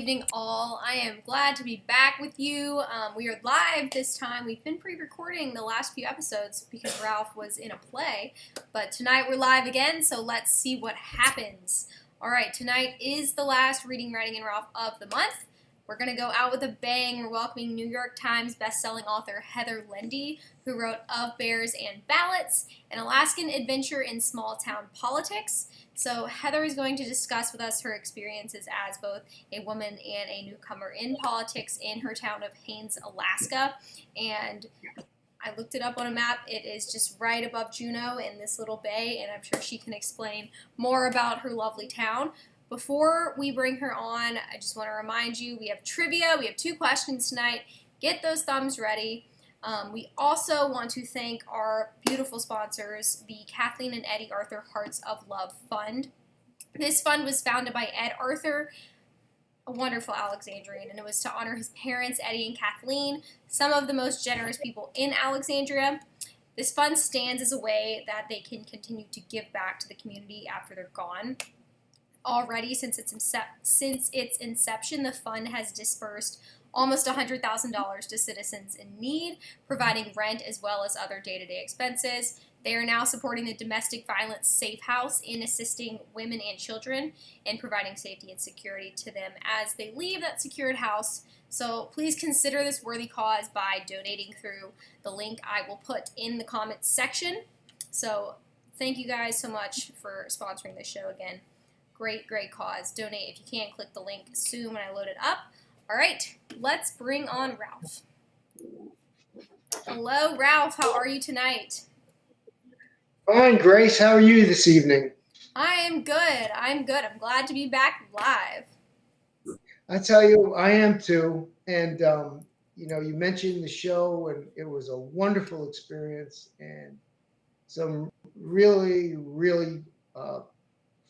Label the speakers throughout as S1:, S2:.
S1: evening, all. I am glad to be back with you. We are live this time. We've been pre-recording the last few episodes because Ralph was in a play, but tonight we're live again, so let's see what happens. All right, tonight is the last Reading, Writing, and Ralph of the month. We're going to go out with a bang. We're welcoming New York Times bestselling author Heather Lende, who wrote Of Bears and Ballots, An Alaskan Adventure in Small Town Politics. So Heather is going to discuss with us her experiences as both a woman and a newcomer in politics in her town of Haines, Alaska. And I looked it up on a map. It is just right above Juneau in this little bay, and I'm sure she can explain more about her lovely town. Before we bring her on, I just want to remind you, we have trivia. We have 2 questions tonight. Get those thumbs ready. We also want to thank our beautiful sponsors, the Kathleen and Eddie Arthur Hearts of Love Fund. This fund was founded by Ed Arthur, a wonderful Alexandrian, and it was to honor his parents, Eddie and Kathleen, some of the most generous people in Alexandria. This fund stands as a way that they can continue to give back to the community after they're gone. Already, since its inception, the fund has dispersed almost $100,000 to citizens in need, providing rent as well as other day-to-day expenses. They are now supporting the Domestic Violence Safe House in assisting women and children and providing safety and security to them as they leave that secured house. So please consider this worthy cause by donating through the link I will put in the comments section. So thank you guys so much for sponsoring this show again. Great cause. Donate if you can. Click the link soon when I load it up. All right, let's bring on Ralph. Hello, Ralph. How are you tonight?
S2: Fine, Grace. How are you this evening?
S1: I am good. I'm glad to be back live.
S2: I tell you, I am too. And, you mentioned the show, and it was a wonderful experience and some really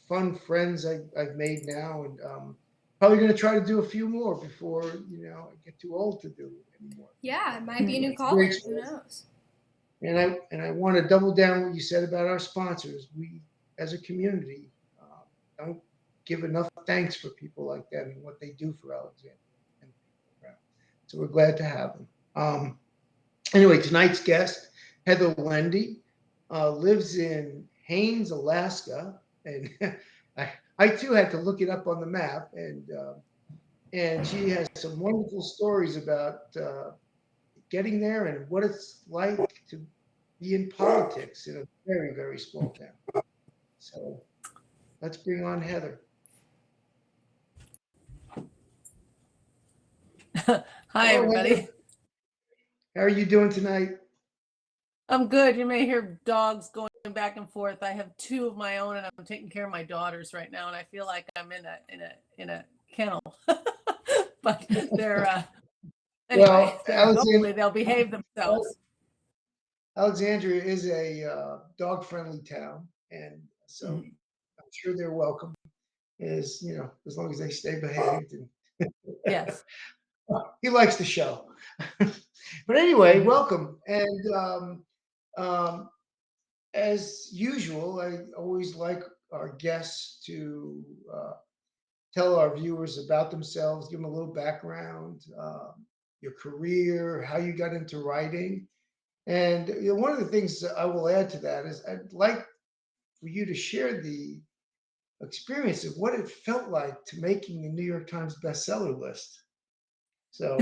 S2: fun friends I've made now. And probably going to try to do a few more before, I get too old to do anymore.
S1: Yeah, it might be a new calling. Who knows?
S2: And I want to double down what you said about our sponsors. We, as a community, don't give enough thanks for people like that and what they do for Alexandria and people around. So we're glad to have them. Anyway, tonight's guest, Heather Lende, lives in Haines, Alaska, and I too had to look it up on the map, and she has some wonderful stories about getting there and what it's like to be in politics in a very small town. So let's bring on Heather.
S3: Hi, everybody.
S2: Heather. How are you doing tonight?
S3: I'm good. You may hear dogs going back and forth. I have 2 of my own, and I'm taking care of my daughters right now, and I feel like I'm in a kennel. But they're anyway.
S2: Well,
S3: hopefully they'll behave themselves.
S2: Alexandria is a dog-friendly town, and so I'm sure they're welcome. As long as they stay behaved. And
S3: yes.
S2: He likes the show. But anyway, welcome. And as usual, I always like our guests to tell our viewers about themselves, give them a little background, your career, how you got into writing. And one of the things I will add to that is I'd like for you to share the experience of what it felt like to making the New York Times bestseller list. So,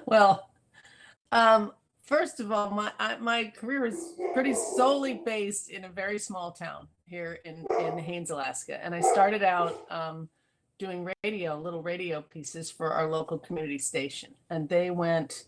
S3: well, first of all, my career is pretty solely based in a very small town here in Haines, Alaska, and I started out doing little radio pieces for our local community station, and they went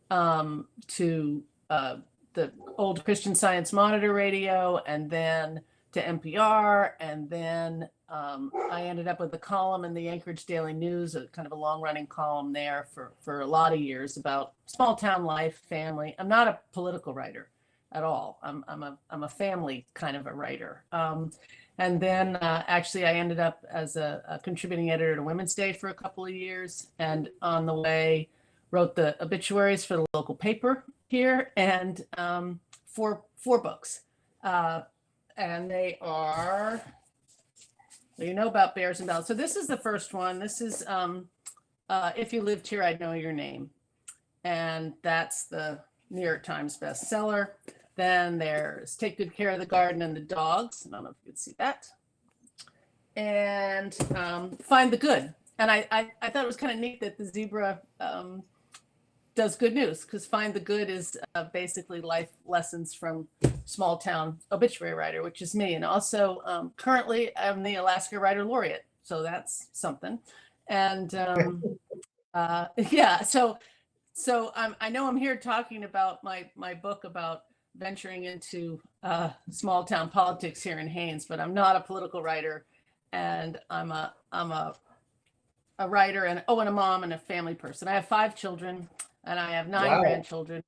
S3: to the old Christian Science Monitor radio, and then to NPR, and then I ended up with a column in the Anchorage Daily News, a kind of a long-running column there for a lot of years about small town life, family. I'm not a political writer at all. I'm a family kind of a writer. And then actually I ended up as a contributing editor to Women's Day for a couple of years, and on the way wrote the obituaries for the local paper here, and 4 books. And they are So you know about bears and ballads. So this is the first one. This is If You Lived Here, I'd Know Your Name. And that's the New York Times bestseller. Then there's Take Good Care of the Garden and the Dogs. I don't know if you can see that. And Find the Good. And I thought it was kind of neat that the zebra does good news, because Find the Good is basically life lessons from small town obituary writer, which is me. And also currently I'm the Alaska Writer Laureate. So that's something. And yeah, so I know I'm here talking about my book about venturing into small town politics here in Haines, but I'm not a political writer, and I'm a writer and a mom and a family person. I have 5 children and I have 9 grandchildren,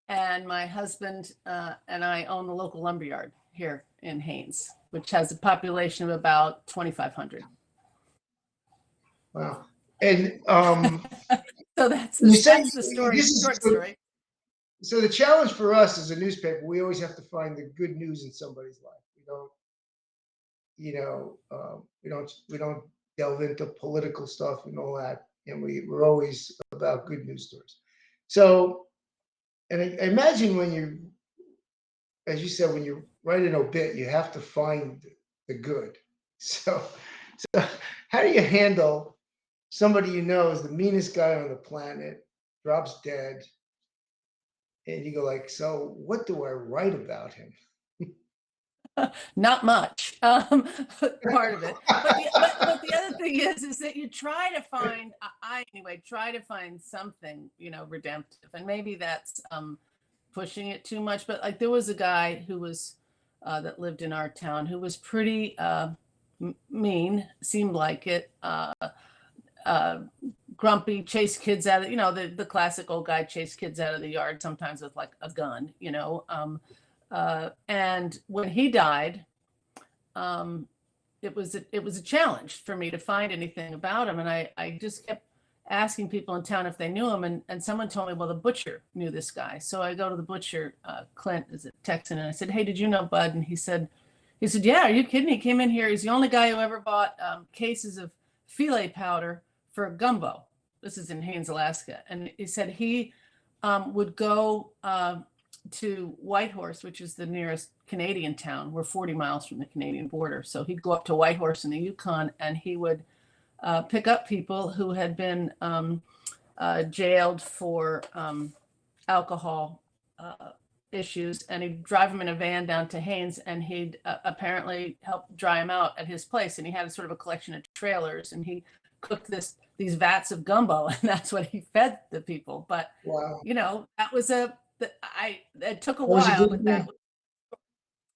S3: and my husband and I own the local lumberyard here in Haines, which has a population of about 2,500.
S2: Wow. And
S3: so that's the story, short story.
S2: So the challenge for us as a newspaper, we always have to find the good news in somebody's life. We don't, we don't delve into political stuff and all that, and we're always about good news stories. So, and I imagine when you, as you said, when you write an obit, you have to find the good. So how do you handle somebody you know is the meanest guy on the planet, drops dead, and you go like, so what do I write about him?
S3: Not much, part of it. But the other thing is that you try to find, I anyway, try to find something, redemptive. And maybe that's pushing it too much. But like there was a guy who was, that lived in our town, who was pretty mean, seemed like it, grumpy, chase kids out of, the classic old guy chase kids out of the yard, sometimes with like a gun, and when he died, it was a challenge for me to find anything about him. And I just kept asking people in town if they knew him. And someone told me, well, the butcher knew this guy. So I go to the butcher, Clint is at Texan, and I said, hey, did you know Bud? And he said, yeah, are you kidding? He came in here. He's the only guy who ever bought cases of filet powder for gumbo. This is in Haines, Alaska. And he said he would go to Whitehorse, which is the nearest Canadian town. We're 40 miles from the Canadian border. So he'd go up to Whitehorse in the Yukon, and he would pick up people who had been jailed for alcohol issues, and he'd drive them in a van down to Haines, and he'd apparently help dry them out at his place. And he had sort of a collection of trailers, and he cooked these vats of gumbo, and that's what he fed the people. But
S2: wow,
S3: that was it took a while, but that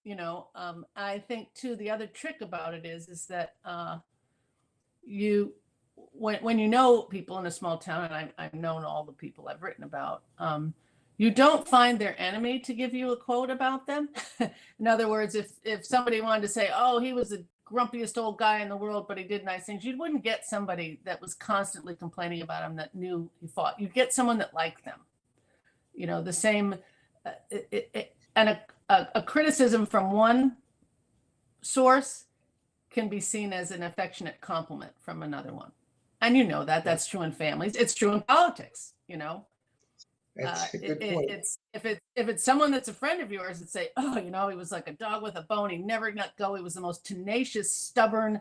S3: was, I think too, the other trick about it is that when you know people in a small town, and I've known all the people I've written about, you don't find their enemy to give you a quote about them. In other words, if somebody wanted to say, oh, he was the grumpiest old guy in the world, but he did nice things, you wouldn't get somebody that was constantly complaining about him that knew he fought. You'd get someone that liked them. The same, and a criticism from one source can be seen as an affectionate compliment from another one. And that's true in families. It's true in politics,
S2: That's a good point.
S3: If it's someone that's a friend of yours, and say, oh, he was like a dog with a bone. He never let go. He was the most tenacious, stubborn,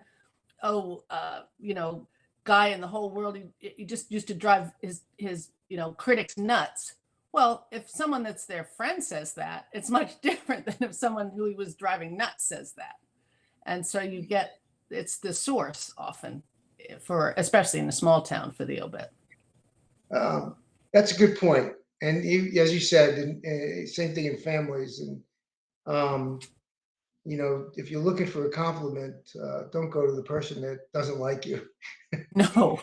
S3: guy in the whole world. He just used to drive his critics nuts. Well, if someone that's their friend says that, it's much different than if someone who he was driving nuts says that. And so it's the source often, especially in a small town, for the obit.
S2: That's a good point. And as you said, same thing in families. And if you're looking for a compliment, don't go to the person that doesn't like you.
S3: No.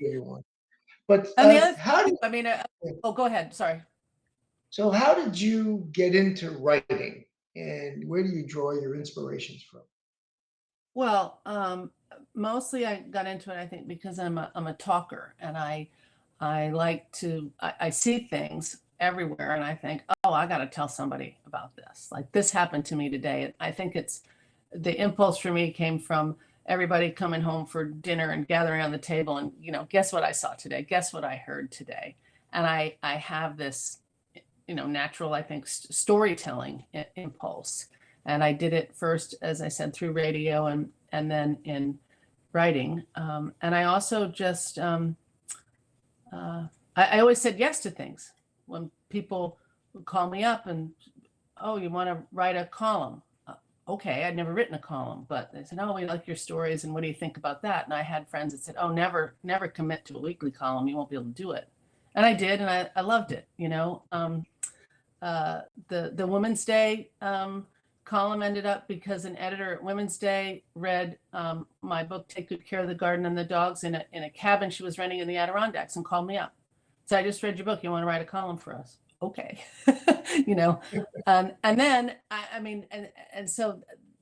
S2: Everyone. But
S3: and the other go ahead. Sorry.
S2: So how did you get into writing, and where do you draw your inspirations from?
S3: Well, mostly I got into it, I think, because I'm a talker, and I like to, I see things everywhere, and I think, oh, I got to tell somebody about this. Like, this happened to me today. I think the impulse for me came from everybody coming home for dinner and gathering on the table and, guess what I saw today? Guess what I heard today? And I have this, natural, I think, storytelling impulse. And I did it first, as I said, through radio and then in writing. And I also just, I always said yes to things. When people would call me up and, oh, you want to write a column? Okay, I'd never written a column, but they said, oh, we like your stories, and what do you think about that? And I had friends that said, oh, never commit to a weekly column. You won't be able to do it. And I did, and I loved it. The Women's Day column ended up because an editor at Women's Day read my book, Take Good Care of the Garden and the Dogs, in a cabin she was renting in the Adirondacks, and called me up. So I just read your book. You want to write a column for us? Okay. And then and so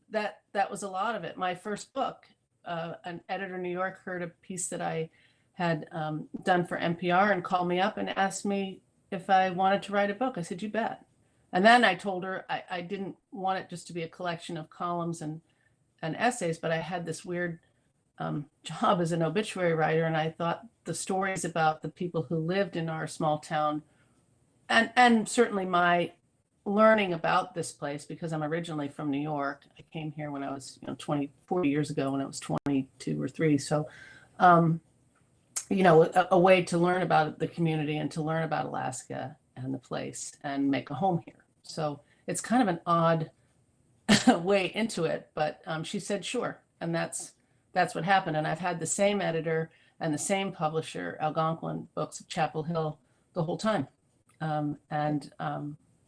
S3: that was a lot of it. My first book, an editor in New York heard a piece that I had done for NPR and called me up and asked me if I wanted to write a book. I said, you bet. And then I told her I didn't want it just to be a collection of columns and essays, but I had this weird job as an obituary writer, and I thought the stories about the people who lived in our small town, and certainly my learning about this place, because I'm originally from New York. I came here when I was 40 years ago, when I was 22 or 3. So a way to learn about the community and to learn about Alaska and the place and make a home here. So it's kind of an odd way into it, but she said sure, and that's what happened. And I've had the same editor and the same publisher, Algonquin Books of Chapel Hill, the whole time.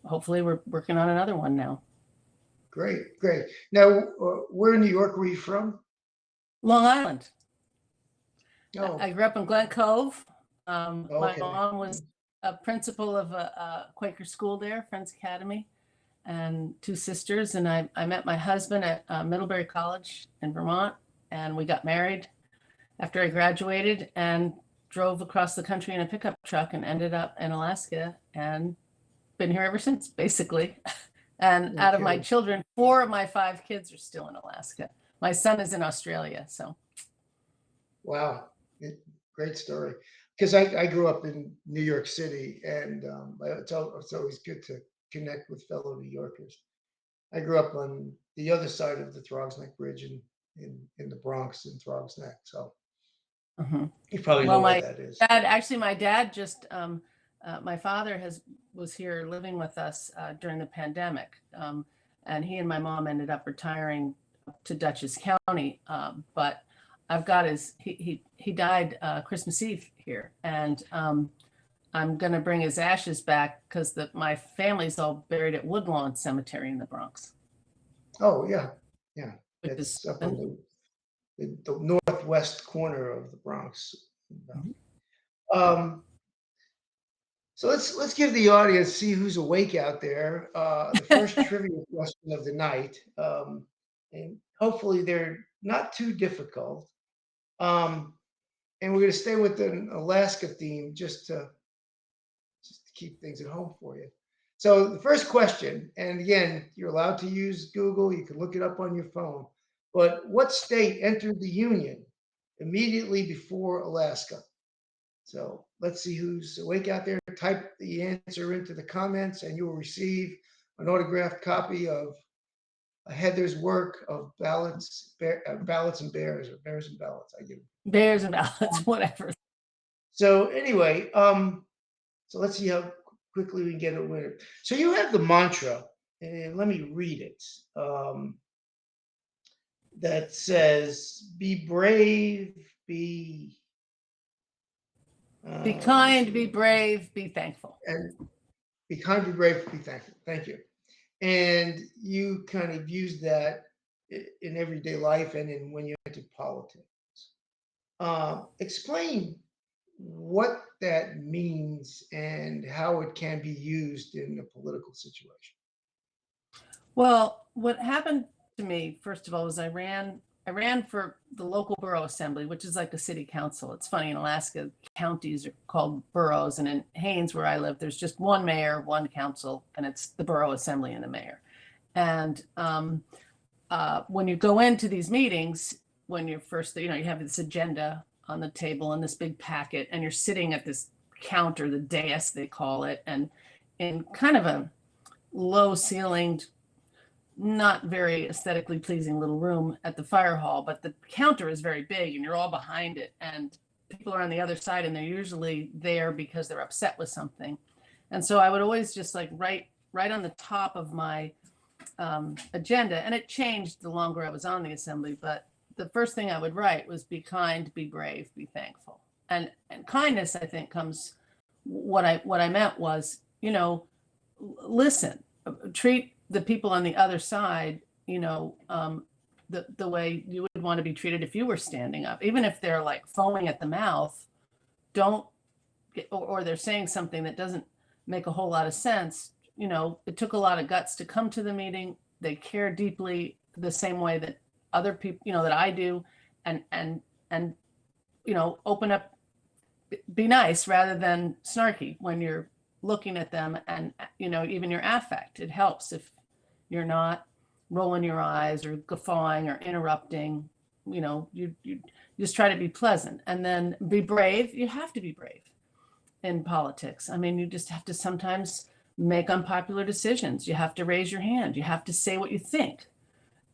S3: Hopefully we're working on another one now.
S2: Great. Now, where in New York were you from?
S3: Long Island.
S2: Oh.
S3: I grew up in Glen Cove.
S2: Okay.
S3: My mom was a principal of a Quaker school there, Friends Academy, and 2 sisters. And I met my husband at Middlebury College in Vermont, and we got married after I graduated and drove across the country in a pickup truck and ended up in Alaska and been here ever since, basically. And out of my children, 4 of my 5 kids are still in Alaska. My son is in Australia, so.
S2: Wow, great story. Because I grew up in New York City, and it's always good to connect with fellow New Yorkers. I grew up on the other side of the Throgs Neck Bridge in the Bronx, in Throgs Neck. So you probably know where that is.
S3: My dad just, my father was here living with us during the pandemic, and he and my mom ended up retiring to Dutchess County. But I've got he died Christmas Eve here, and I'm going to bring his ashes back because my family's all buried at Woodlawn Cemetery in the Bronx.
S2: Oh yeah. It's up in the northwest corner of the Bronx. So let's give the audience, see who's awake out there, the first trivia question of the night, and hopefully they're not too difficult. And we're going to stay with an Alaska theme just to keep things at home for you. So the first question, and again, you're allowed to use Google, you can look it up on your phone, but what state entered the Union immediately before Alaska? So let's see who's awake out there. Type the answer into the comments and you will receive an autographed copy of Heather's work of Ballots and Bears, or Bears and Ballots. I give
S3: Bears and Ballots, whatever.
S2: So anyway, so let's see how quickly we can get a winner. So you have the mantra, and let me read it. That says, "Be brave, be
S3: kind, be brave, be thankful."
S2: And be kind, be brave, be thankful. Thank you. And you kind of use that in everyday life and when you enter politics. Explain what that means and how it can be used in a political situation.
S3: Well, what happened to me, first of all, was I ran for the local borough assembly, which is like a city council. It's funny, in Alaska, counties are called boroughs, and in Haines, where I live, there's just one mayor, one council, and it's the borough assembly and the mayor. And when you go into these meetings, when you're first, you have this agenda on the table and this big packet, and you're sitting at this counter, the dais they call it, and in kind of a low ceilinged, not very aesthetically pleasing little room at the fire hall, but the counter is very big and you're all behind it, and people are on the other side, and they're usually there because they're upset with something. And so I would always just like write on the top of my agenda, and it changed the longer I was on the assembly, but the first thing I would write was be kind, be brave, be thankful. And kindness, I think, comes, what I meant was, listen, treat the people on the other side, the way you would want to be treated if you were standing up, even if they're like foaming at the mouth. Don't or they're saying something that doesn't make a whole lot of sense. It took a lot of guts to come to the meeting. They care deeply the same way that other people, that I do, and open up, be nice rather than snarky when you're looking at them, and even your affect. It helps if you're not rolling your eyes or guffawing or interrupting. You just try to be pleasant, and then be brave. You have to be brave in politics. I mean, you just have to sometimes make unpopular decisions. You have to raise your hand. You have to say what you think.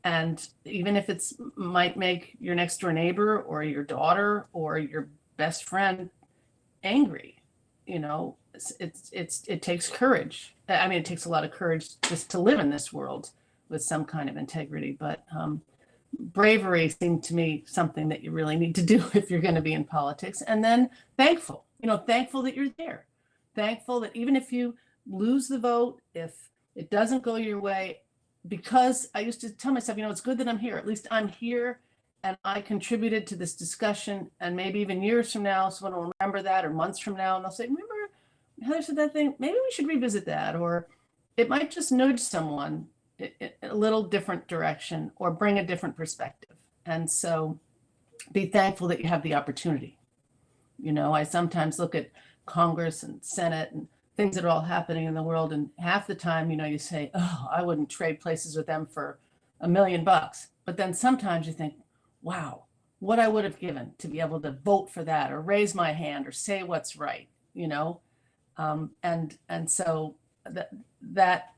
S3: And even if it's might make your next door neighbor or your daughter or your best friend angry, it takes courage. I mean, it takes a lot of courage just to live in this world with some kind of integrity. But bravery seemed to me something that you really need to do if you're going to be in politics. And then thankful, thankful that you're there. Thankful that even if you lose the vote, if it doesn't go your way, because I used to tell myself, it's good that I'm here. At least I'm here and I contributed to this discussion. And maybe even years from now, someone will remember that, or months from now, and they'll say, remember Heather said that thing? Maybe we should revisit that. Or it might just nudge someone in a little different direction or bring a different perspective. And so be thankful that you have the opportunity. I sometimes look at Congress and Senate and things that are all happening in the world, and half the time, you say, oh, I wouldn't trade places with them for $1 million. But then sometimes you think, wow, what I would have given to be able to vote for that, or raise my hand, or say what's right, and so that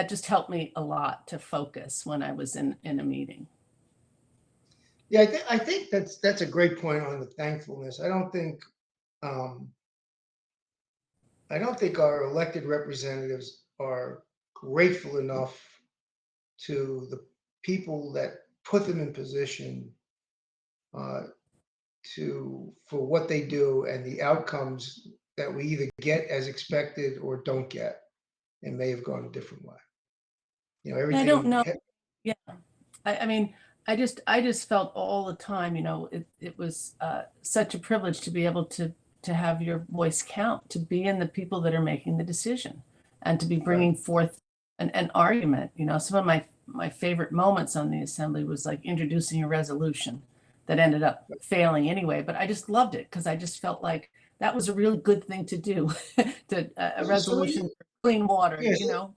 S3: just helped me a lot to focus when I was in a meeting.
S2: Yeah, I think that's a great point on the thankfulness. I don't think our elected representatives are grateful enough to the people that put them in position for what they do, and the outcomes that we either get as expected or don't get, and may have gone a different way. Everything.
S3: I don't know. Yeah, I mean, I just felt all the time, it was such a privilege to be able to have your voice count, to be in the people that are making the decision, and to be bringing forth an argument. Some of my favorite moments on the assembly was like introducing a resolution that ended up failing anyway, but I just loved it because I just felt like that was a really good thing to do, a resolution for clean water,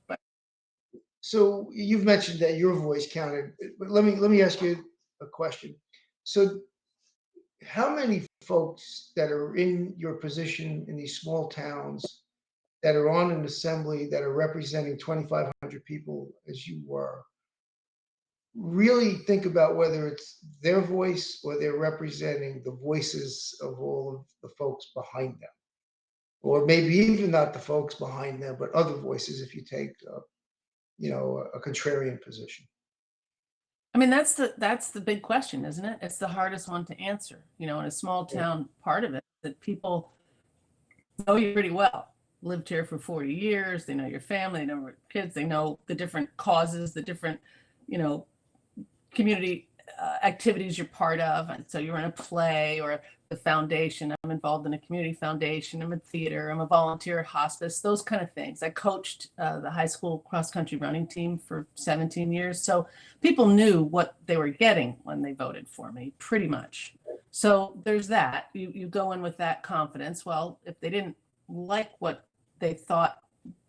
S3: But
S2: so you've mentioned that your voice counted, but let me ask you a question. So how many folks that are in your position in these small towns that are on an assembly that are representing 2,500 people, as you were, really think about whether it's their voice or they're representing the voices of all of the folks behind them? Or maybe even not the folks behind them, but other voices, if you take a contrarian position.
S3: I mean, that's the big question, isn't it? It's the hardest one to answer. In a small town, part of it that people know you pretty well. Lived here for 40 years. They know your family, they know your kids, they know the different causes, the different, community activities you're part of. And so you're in a play or the foundation. I'm involved in a community foundation. I'm in theater. I'm a volunteer at hospice, those kind of things. I coached the high school cross-country running team for 17 years. So people knew what they were getting when they voted for me, pretty much. So there's that. You go in with that confidence. Well, if they didn't like what they thought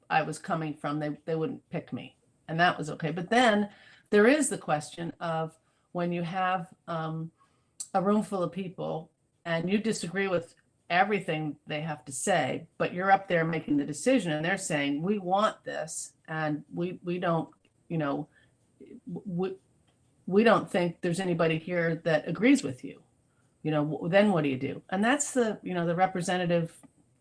S3: I was coming from, they wouldn't pick me. And that was okay. But then there is the question of, when you have a room full of people and you disagree with everything they have to say, but you're up there making the decision and they're saying, we want this, and we don't, you know, we don't think there's anybody here that agrees with you. You know, then what do you do? And that's the, you know, the representative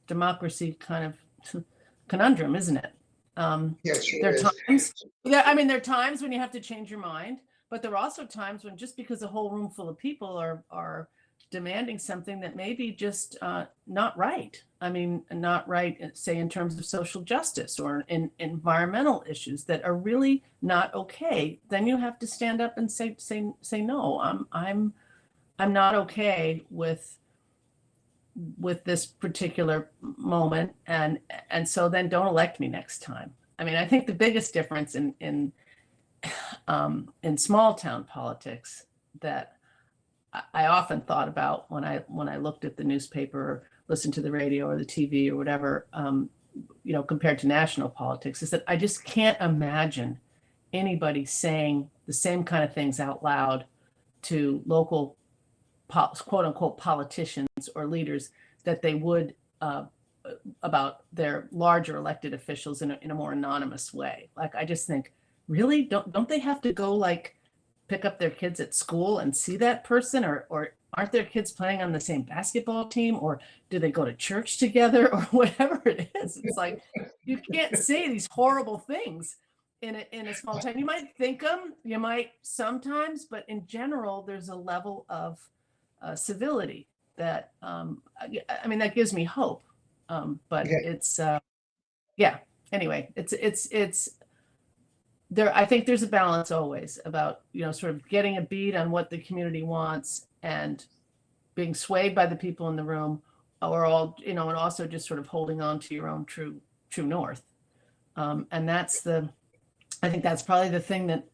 S3: democracy kind of conundrum, isn't it?
S2: Yeah, sure
S3: There are
S2: is.
S3: times, yeah, I mean, there are times when you have to change your mind, but there are also times when just because a whole room full of people are demanding something that may be just not right. I mean, not right, say, in terms of social justice or in environmental issues that are really not okay, then you have to stand up and say no. I'm not okay with this particular moment, and so then don't elect me next time. I mean, I think the biggest difference in small town politics that I often thought about when I looked at the newspaper or listened to the radio or the TV or whatever, you know, compared to national politics, is that I just can't imagine anybody saying the same kind of things out loud to local quote unquote politicians or leaders that they would about their larger elected officials in a more anonymous way. Like, I just think, really, don't they have to go like pick up their kids at school and see that person, or aren't their kids playing on the same basketball team, or do they go to church together, or whatever it is? It's like, you can't say these horrible things in a small town. You might think them, you might sometimes, but in general, there's a level of civility that I mean, that gives me hope. But
S2: Yeah.
S3: it's yeah. Anyway, it's there. I think there's a balance always about, you know, sort of getting a beat on what the community wants and being swayed by the people in the room, or all, you know, and also just sort of holding on to your own true north. And I think that's probably the thing that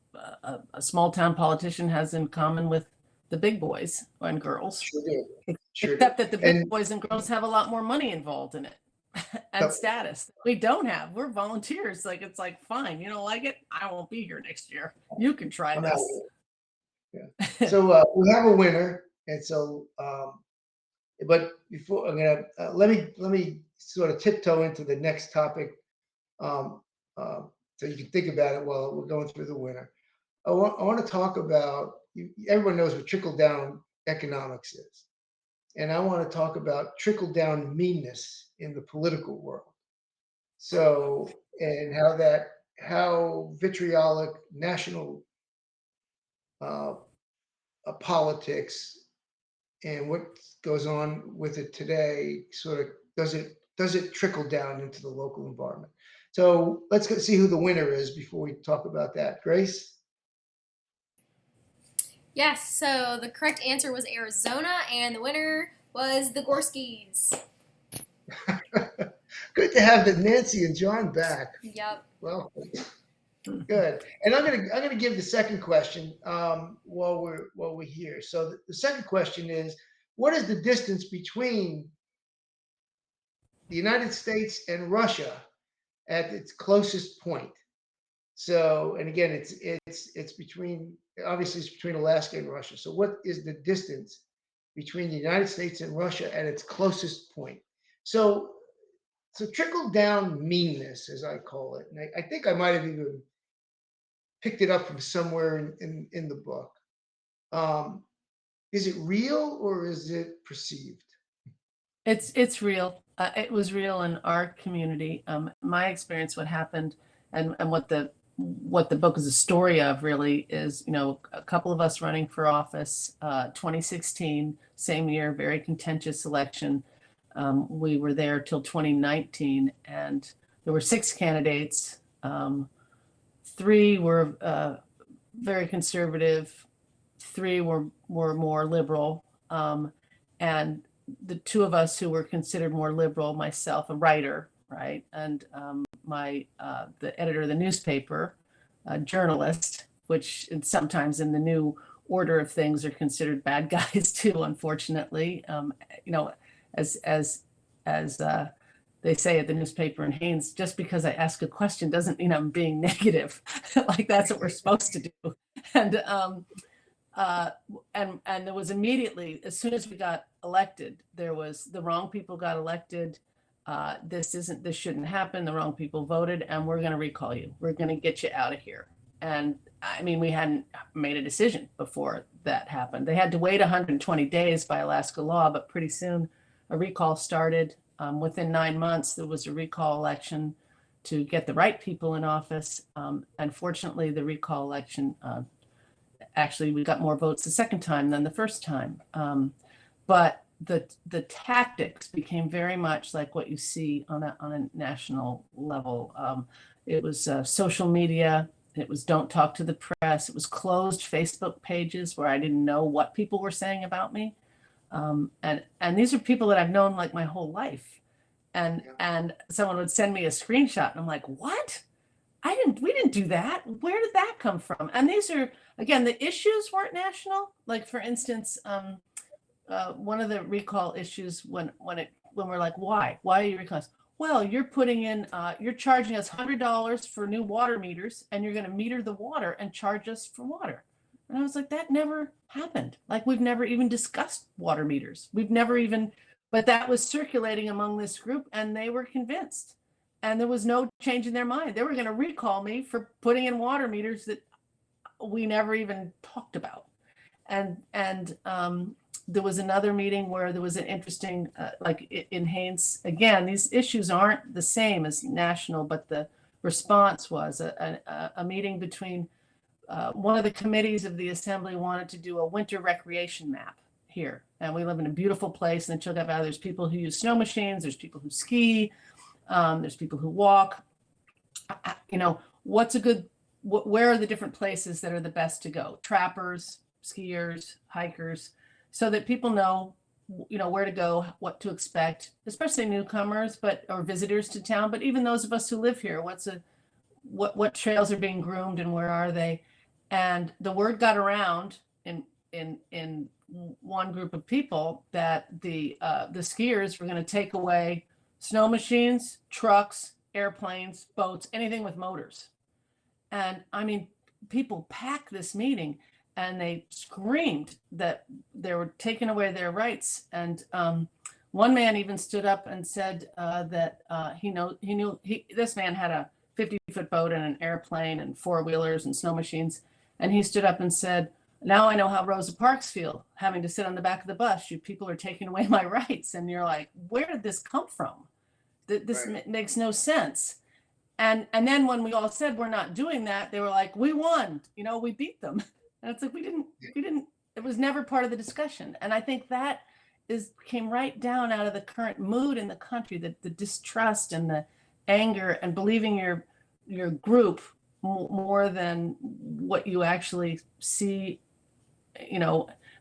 S3: a small town politician has in common with the big boys and girls.
S2: Sure do. Sure
S3: Except
S2: do.
S3: that the big
S2: And
S3: boys and girls have a lot more money involved in it and
S2: Yep.
S3: status. We don't have. We're volunteers. Like, it's like, fine, you don't like it, I won't be here next year. You can try
S2: I'm out
S3: this.
S2: of it. Yeah. So we have a winner, and so but before I'm gonna let me sort of tiptoe into the next topic, um, so you can think about it while we're going through the winner. I want to talk about everyone knows what trickle down economics is, and I want to talk about trickle down meanness in the political world. So, and how vitriolic national uh, politics and what goes on with it today sort of does it trickle down into the local environment. So let's go see who the winner is before we talk about that. Grace?
S1: Yes, so the correct answer was Arizona, and the winner was the Gorskys.
S2: Good to have the Nancy and John back.
S1: Yep.
S2: Well, good. And I'm gonna give the second question while we're here. So the second question is, what is the distance between the United States and Russia at its closest point? So, and again, it's between, obviously it's between Alaska and Russia. So what is the distance between the United States and Russia at its closest point? So trickle down meanness, as I call it, and I think I might have even picked it up from somewhere in the book. Um, is it real or is it perceived?
S3: It's real. It was real in our community. My experience, what happened, and what the book is a story of, really, is, you know, a couple of us running for office, 2016, same year, very contentious election. We were there till 2019, and there were 6 candidates. 3 were very conservative, 3 were more liberal, and the 2 of us who were considered more liberal, myself, a writer, right, and the editor of the newspaper, a journalist, which sometimes in the new order of things are considered bad guys too, unfortunately. You know, as they say at the newspaper in Haines, just because I ask a question doesn't mean I'm being negative. Like, that's what we're supposed to do. And and there was immediately, as soon as we got elected, there was the wrong people got elected. This shouldn't happen. The wrong people voted, and we're going to recall you. We're going to get you out of here. And I mean, we hadn't made a decision before that happened. They had to wait 120 days by Alaska law, but pretty soon a recall started. Within 9 months, there was a recall election to get the right people in office. Unfortunately, the recall election, actually, we got more votes the second time than the first time. But the tactics became very much like what you see on a national level. It was social media. It was don't talk to the press. It was closed Facebook pages where I didn't know what people were saying about me. And these are people that I've known like my whole life. And someone would send me a screenshot and I'm like, what? We didn't do that. Where did that come from? And these are, again, the issues weren't national. Like, for instance, one of the recall issues when we're like, why are you recalling us? Well, you're putting in, you're charging us $100 for new water meters, and you're going to meter the water and charge us for water. And I was like, that never happened. Like, we've never even discussed water meters. But that was circulating among this group, and they were convinced. And there was no change in their mind. They were going to recall me for putting in water meters that we never even talked about. And there was another meeting where there was an interesting, like in Haines, again, these issues aren't the same as national, but the response was a meeting between one of the committees of the assembly wanted to do a winter recreation map here. And we live in a beautiful place in the Chilkat Valley. There's people who use snow machines. There's people who ski. There's people who walk. Where are the different places that are the best to go? Trappers, skiers, hikers, so that people know, where to go, what to expect, especially newcomers, or visitors to town, but even those of us who live here, what trails are being groomed and where are they? And the word got around in one group of people that the skiers were going to take away snow machines, trucks, airplanes, boats, anything with motors. And I mean, people packed this meeting and they screamed that they were taking away their rights. And one man even stood up and said that this man had a 50-foot boat and an airplane and four-wheelers and snow machines. And he stood up and said, now I know how Rosa Parks feel, having to sit on the back of the bus. You people are taking away my rights. And you're like, where did this come from? This makes no sense. And then when we all said we're not doing that, they were like, we won, we beat them. And it's like, we didn't, it was never part of the discussion. And I think that came right down out of the current mood in the country, the distrust and the anger and believing your group more than what you actually see,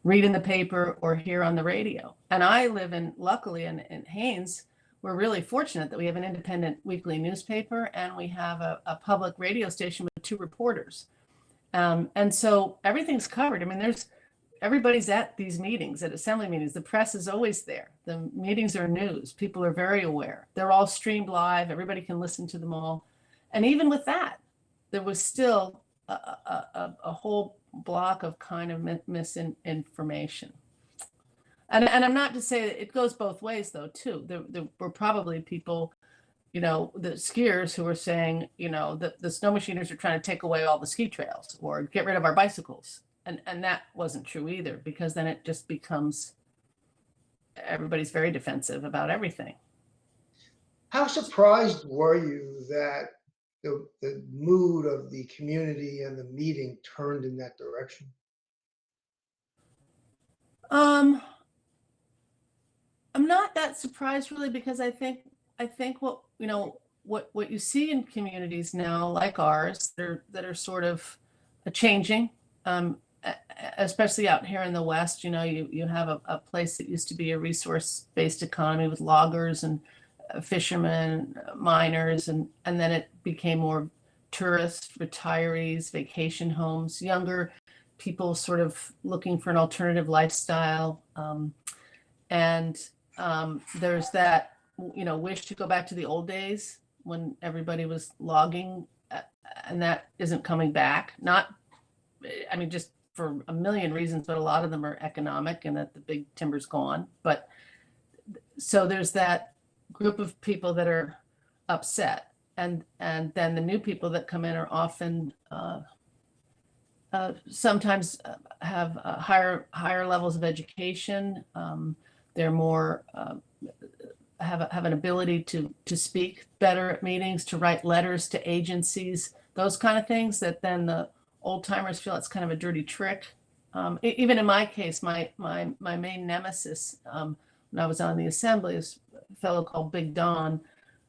S3: read in the paper or hear on the radio. And I live luckily in Haines, we're really fortunate that we have an independent weekly newspaper and we have a public radio station with 2 reporters. And so everything's covered. I mean, everybody's at these meetings, at assembly meetings. The press is always there. The meetings are news. People are very aware. They're all streamed live. Everybody can listen to them all. And even with that, there was still a whole block of kind of misinformation. And I'm not to say that it goes both ways, though, too. There were probably people, the skiers who were saying, that the snow machiners are trying to take away all the ski trails or get rid of our bicycles. And that wasn't true either, because then it just becomes everybody's very defensive about everything.
S2: How surprised were you that the mood of the community and the meeting turned in that direction?
S3: I'm not that surprised really, because I think what you see in communities now like ours that are sort of changing, especially out here in the West. You have a place that used to be a resource-based economy with loggers and fishermen, miners, and then it became more tourists, retirees, vacation homes, younger people sort of looking for an alternative lifestyle. There's that, wish to go back to the old days when everybody was logging, and that isn't coming back. Just for a million reasons, but a lot of them are economic and that the big timber's gone. But so there's that group of people that are upset, and then the new people that come in are often sometimes have higher levels of education. They're more have an ability to speak better at meetings, to write letters to agencies, those kind of things that then the old timers feel it's kind of a dirty trick. Even in my case, my main nemesis when I was on the assembly is a fellow called Big Don.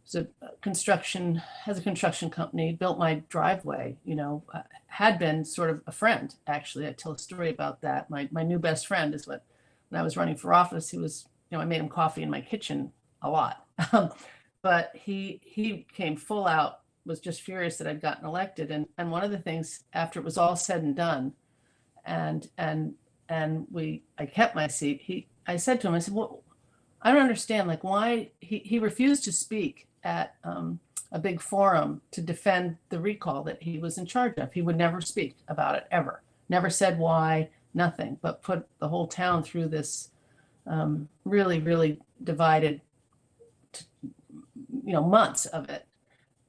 S3: Has a construction company, built my driveway, had been sort of a friend. Actually, I tell a story about that. My new best friend is when I was running for office, he was, I made him coffee in my kitchen a lot. But he came full out, was just furious that I'd gotten elected. And one of the things after it was all said and done, and I kept my seat, I said to him, I said, well, I don't understand, like why he refused to speak at a big forum to defend the recall that he was in charge of. He would never speak about it, ever. Never said why, nothing, but put the whole town through this really, really divided, months of it.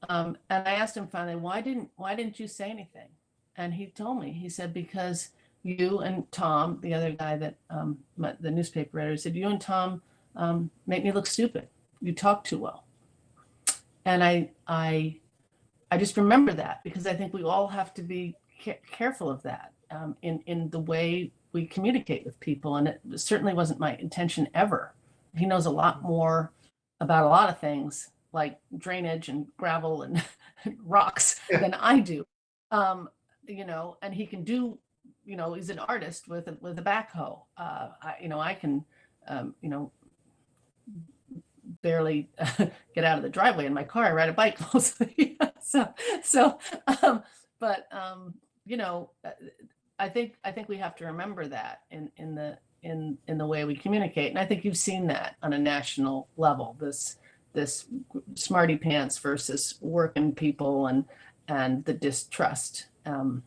S3: And I asked him finally, why didn't you say anything? And he told me, he said, because you and Tom, the other guy that the newspaper editor, said, you and Tom make me look stupid. You talk too well. And I just remember that, because I think we all have to be careful of that in the way we communicate with people. And it certainly wasn't my intention ever. He knows a lot more about a lot of things like drainage and gravel and rocks than I do. And he can do, he's an artist with a backhoe. I can, barely get out of the driveway in my car. I ride a bike mostly. I think we have to remember that in the way we communicate. And I think you've seen that on a national level, this smarty pants versus working people and the distrust. And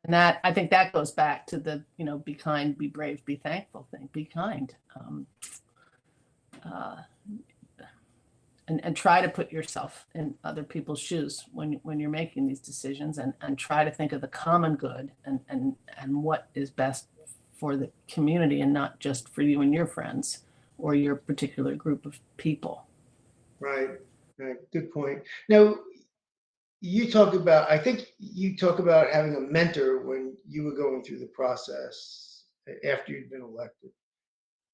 S3: that, I think that goes back to the, be kind, be brave, be thankful thing. Be kind. And try to put yourself in other people's shoes when you're making these decisions, and try to think of the common good and what is best for the community, and not just for you and your friends or your particular group of people.
S2: Right. Good point. Now, I think you talk about having a mentor when you were going through the process after you'd been elected.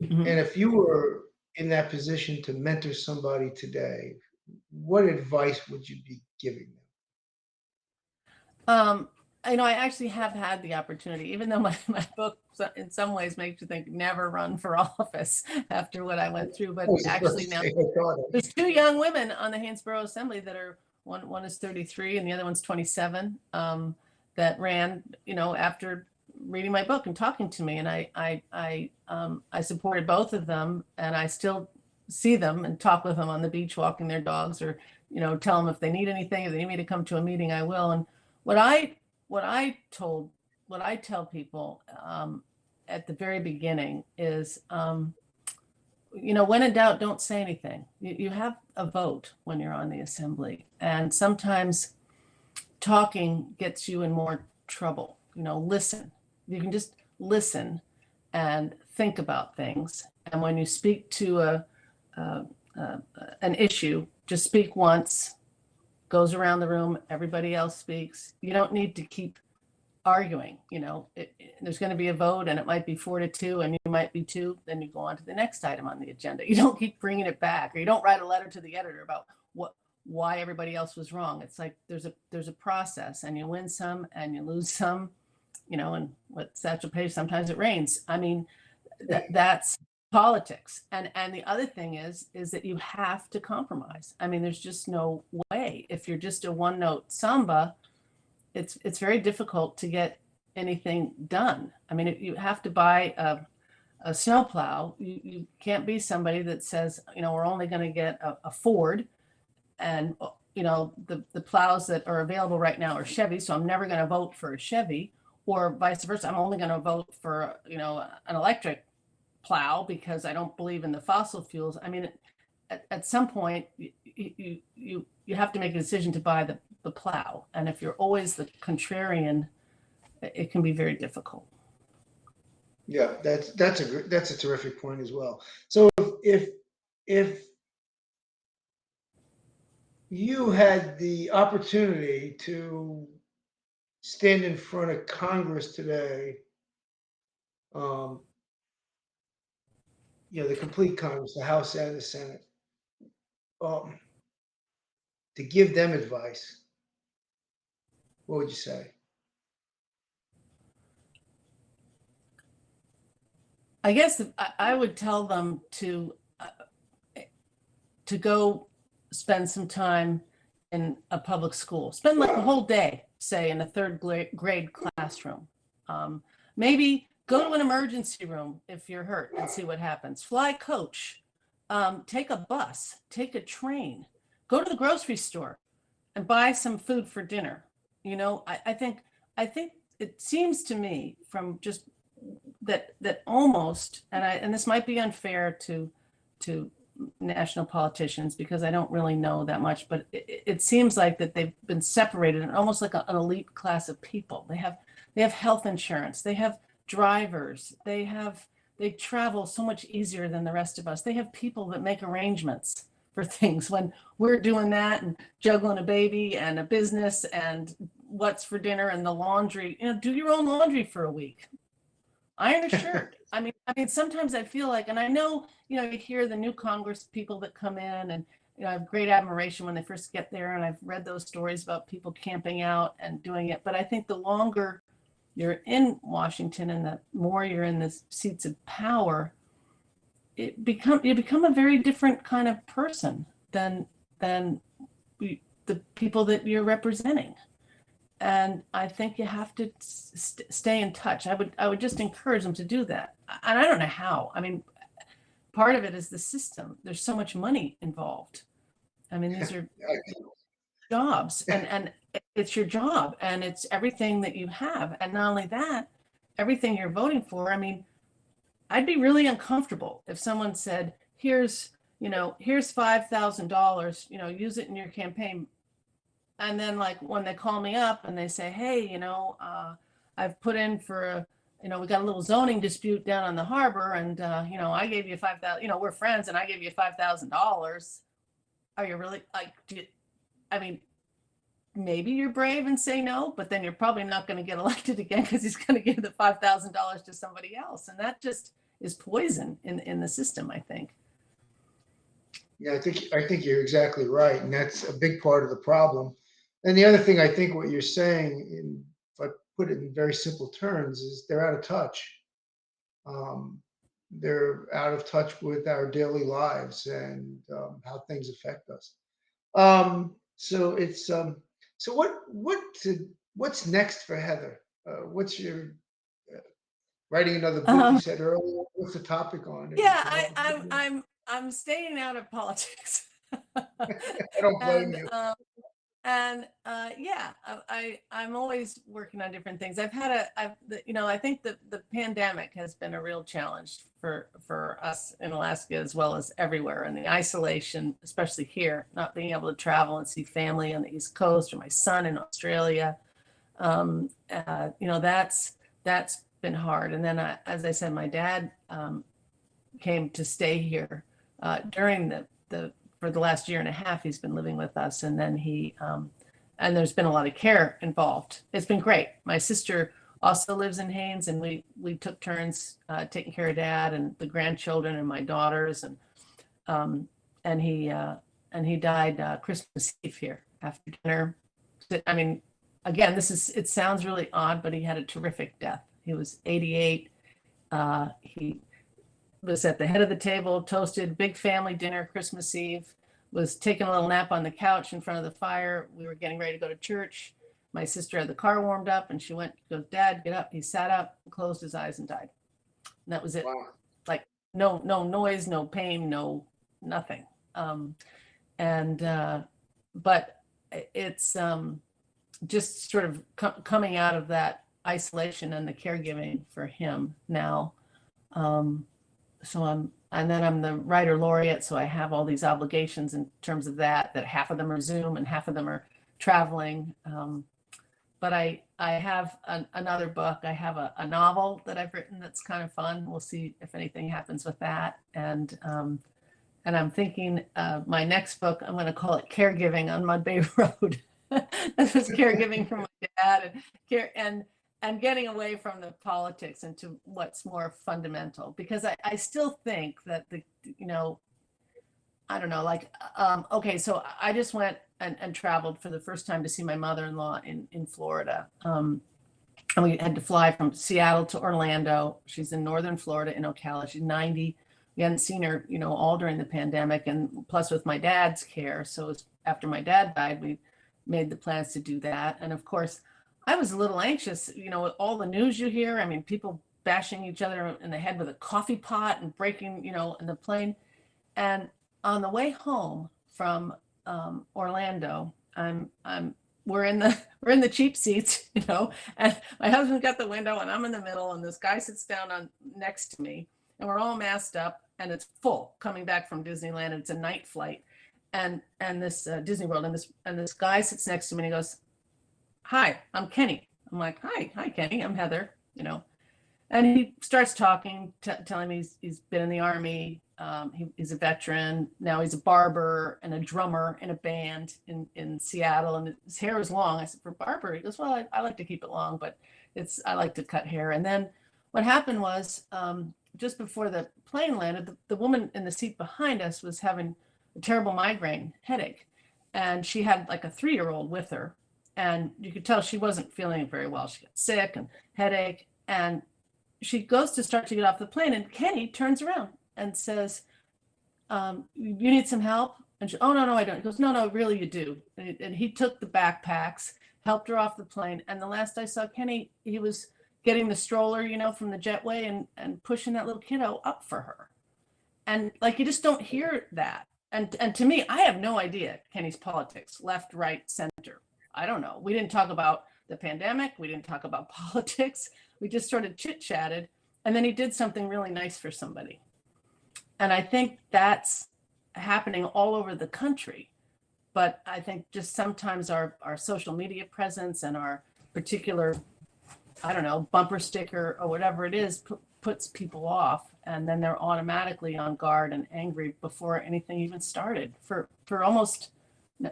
S2: Mm-hmm. And if you were in that position to mentor somebody today, what advice would you be giving
S3: them? I actually have had the opportunity, even though my book in some ways makes you think never run for office after what I went through. But actually now there's two young women on the Haines Borough Assembly that are, one is 33 and the other one's 27, that ran, after reading my book and talking to me. And I supported both of them, and I still see them and talk with them on the beach, walking their dogs, or, tell them if they need anything, if they need me to come to a meeting, I will. And what I tell people at the very beginning is, when in doubt, don't say anything. You have a vote when you're on the assembly, and sometimes talking gets you in more trouble. Listen. You can just listen and think about things. And when you speak to an issue, just speak once, goes around the room, everybody else speaks. You don't need to keep arguing. There's going to be a vote, and it might be 4-2, and you might be 2. Then you go on to the next item on the agenda. You don't keep bringing it back, or you don't write a letter to the editor about why everybody else was wrong. It's like there's a process, and you win some and you lose some. And what Satchel Paige, sometimes it rains. I mean, that's politics. And the other thing is that you have to compromise. I mean, there's just no way. If you're just a one-note samba, it's very difficult to get anything done. I mean, if you have to buy a snowplow, you can't be somebody that says, we're only going to get a Ford, and the plows that are available right now are Chevy, so I'm never going to vote for a Chevy. or vice versa. I'm only going to vote for, an electric plow because I don't believe in the fossil fuels. I mean, at some point, you have to make a decision to buy the plow. And if you're always the contrarian, it can be very difficult.
S2: Yeah, that's a terrific point as well. So if you had the opportunity to stand in front of Congress today, um, the complete Congress, the House and the Senate, um, to give them advice, what would you say?
S3: I guess I would tell them to go spend some time in a public school. Spend like a whole day, say, in a third grade classroom. Maybe go to an emergency room if you're hurt and see what happens. Fly coach. Take a bus. Take a train. Go to the grocery store and buy some food for dinner. I think it seems to me from just that almost, and this might be unfair to national politicians because I don't really know that much, but it seems like that they've been separated and almost like an elite class of people. They have health insurance, they have drivers, they travel so much easier than the rest of us. They have people that make arrangements for things when we're doing that and juggling a baby and a business and what's for dinner and the laundry. Do your own laundry for a week. Iron a shirt. I mean, sometimes I feel like, and I know, you hear the new Congress people that come in, and I have great admiration when they first get there, and I've read those stories about people camping out and doing it. But I think the longer you're in Washington and the more you're in the seats of power, you become a very different kind of person than the people that you're representing. And I think you have to stay in touch. I would just encourage them to do that. And I don't know how. I mean, part of it is the system. There's so much money involved. I mean, these are jobs, and it's your job, and it's everything that you have. And not only that, everything you're voting for. I mean, I'd be really uncomfortable if someone said, here's $5,000, use it in your campaign. And then like when they call me up and they say, hey, I've put in for we got a little zoning dispute down on the harbor, and I gave you $5,000, we're friends, and I gave you $5,000. Are you really maybe you're brave and say no, but then you're probably not going to get elected again because he's going to give the $5,000 to somebody else. And that just is poison in the system, I think.
S2: Yeah, I think you're exactly right. And that's a big part of the problem. And the other thing I think what you're saying, if I put it in very simple terms, is they're out of touch. They're out of touch with our daily lives and how things affect us. So it's so what's next for Heather? What's your writing another book? You said earlier. What's the topic on?
S3: Yeah, I'm staying out of politics.
S2: I don't blame you.
S3: Yeah, I'm always working on different things. I think the pandemic has been a real challenge for us in Alaska as well as everywhere, and the isolation, especially here, not being able to travel and see family on the East Coast or my son in Australia. That's been hard. And then, as I said, my dad came to stay here during for the last year and a half. He's been living with us, and then and there's been a lot of care involved. It's been great. My sister also lives in Haines, and we took turns taking care of Dad and the grandchildren and my daughters, and he died Christmas Eve here after dinner. I mean, again, it sounds really odd, but he had a terrific death. He was 88. He was at the head of the table, toasted, big family dinner, Christmas Eve, was taking a little nap on the couch in front of the fire. We were getting ready to go to church. My sister had the car warmed up, and she goes, Dad, get up. He sat up, closed his eyes, and died. And that was it.
S2: Wow.
S3: Like no noise, no pain, no nothing. But it's just sort of coming out of that isolation and the caregiving for him now. And then I'm the writer laureate, so I have all these obligations in terms of that half of them are Zoom and half of them are traveling. But I have another book. I have a novel that I've written that's kind of fun. We'll see if anything happens with that. And I'm thinking my next book, I'm going to call it Caregiving on Mud Bay Road. This is caregiving for my dad and getting away from the politics into what's more fundamental, because I still think that I don't know, like, okay, so I just went and traveled for the first time to see my mother-in-law in Florida. And we had to fly from Seattle to Orlando. She's in northern Florida in Ocala. She's 90. We hadn't seen her, all during the pandemic, and plus with my dad's care. So it was after my dad died, we made the plans to do that. And of course, I was a little anxious, with all the news you hear. I mean, people bashing each other in the head with a coffee pot and breaking, in the plane. And on the way home from Orlando, we're in the cheap seats, and my husband got the window and I'm in the middle, and this guy sits down next to me, and we're all masked up, and it's full coming back from Disneyland. It's a night flight, and this Disney World, and this guy sits next to me and he goes, "Hi, I'm Kenny." I'm like, Hi, Kenny. I'm Heather. And he starts talking, telling me he's been in the Army. He's a veteran. Now he's a barber and a drummer in a band in Seattle, and his hair is long. I said, "For barber?" He goes, "Well, I like to keep it long, but I like to cut hair." And then what happened was, just before the plane landed, the woman in the seat behind us was having a terrible migraine headache, and she had like a 3-year-old with her, and you could tell she wasn't feeling very well. She got sick and headache, and she goes to start to get off the plane, and Kenny turns around and says, "You need some help?" And she, "Oh, no, I don't." He goes, No, really, you do." And he took the backpacks, helped her off the plane. And the last I saw Kenny, he was getting the stroller, from the jetway and pushing that little kiddo up for her. And like, you just don't hear that. And to me, I have no idea Kenny's politics, left, right, center. I don't know. We didn't talk about the pandemic. We didn't talk about politics. We just sort of chit-chatted. And then he did something really nice for somebody. And I think that's happening all over the country. But I think just sometimes our social media presence and our particular, I don't know, bumper sticker or whatever it is, puts people off. And then they're automatically on guard and angry before anything even started for almost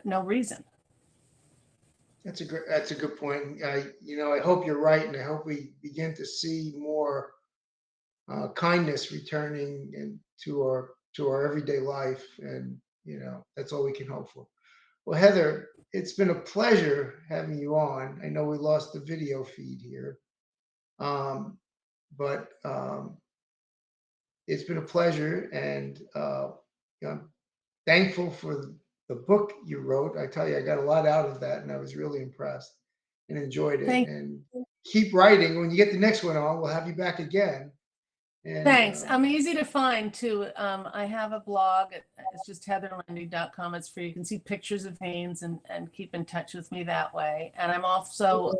S3: no reason.
S2: That's a good point. I hope you're right, and I hope we begin to see more kindness returning into our everyday life, and that's all we can hope for. Well, Heather, it's been a pleasure having you on. I know we lost the video feed here, but it's been a pleasure, and I'm thankful for the book you wrote. I tell you, I got a lot out of that, and I was really impressed and enjoyed it. And keep writing. When you get the next one on, we'll have you back again. And,
S3: thanks. I'm easy to find too. I have a blog. It's just heatherlende.com. It's free. You can see pictures of Haines and keep in touch with me that way. And I'm also,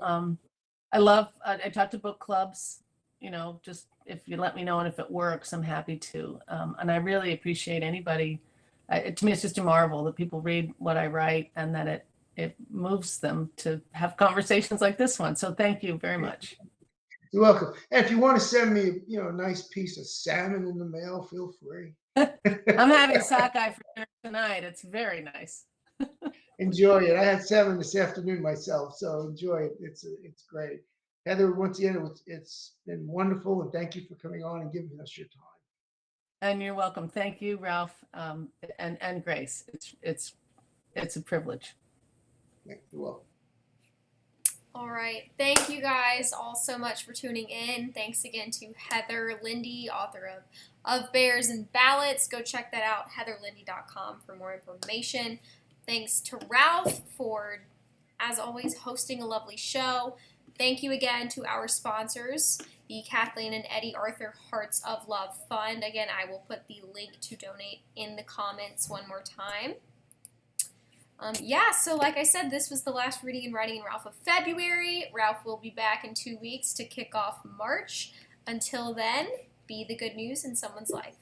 S3: I talk to book clubs, just if you let me know, and if it works, I'm happy to. And I really appreciate anybody. To me, it's just a marvel that people read what I write and that it moves them to have conversations like this one. So thank you very much.
S2: You're welcome. And if you want to send me, a nice piece of salmon in the mail, feel free.
S3: I'm having sockeye for dinner tonight. It's very nice.
S2: Enjoy it. I had salmon this afternoon myself, so enjoy it. It's great. Heather, once again, it's been wonderful, and thank you for coming on and giving us your time.
S3: And you're welcome. Thank you, Ralph, and Grace. It's a privilege.
S2: You're welcome.
S1: All right. Thank you guys all so much for tuning in. Thanks again to Heather Lende, author of Bears and Ballots. Go check that out, heatherlende.com, for more information. Thanks to Ralph for, as always, hosting a lovely show. Thank you again to our sponsors, the Kathleen and Eddie Arthur Hearts of Love Fund. Again, I will put the link to donate in the comments one more time. Yeah, so like I said, this was the last Reading and Writing and Ralph of February. Ralph will be back in 2 weeks to kick off March. Until then, be the good news in someone's life.